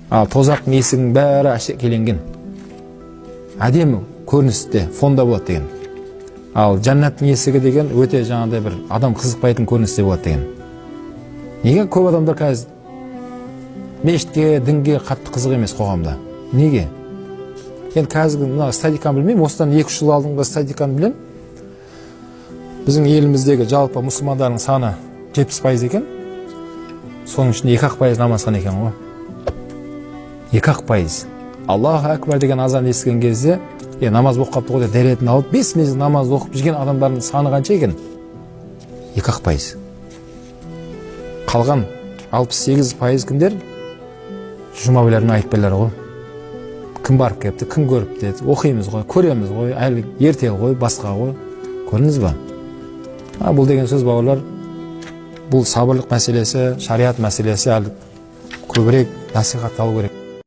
Ал тозақ есігінің бәрі әшекеленген. Әдемі көріністе, фонда болады деген. Ал жәннаттың есігі деген өте жаңағыдай бір адам қызықпайтын көріністе болады деген. Неге көп адамдар қазір мешітке, дінге қатты қызық емес қоғамда? Неге? Енді қазіргі мына статиканы білмеймін, осыдан 2-3 жыл алдыңғы статиканы білем. Біздің еліміздегі жалпы мұсылмандардың саны 70% екен. Соның ішінде 2% намазхан екен ғой. 2%. Аллаху акбар деген азан естіген кезде, намаз оқып қапты ғой деп дәретін алып, 5 мезгіл намаз оқып жүрген адамдардың саны қанша екен? 2%. Қалған 68% кімдер? Жұмабайлар мен айтпайлар ғой. Кім барып кепті, кім көріп деді, оқимыз ғой, көреміз ғой, әлі ертел ғой, басқа ғой. Көрдіңіз ба? Бұл деген сөз бауырлар, бұл сабырлық мәселесі, шариат мәселесі әлі көбірек насихатталу керек.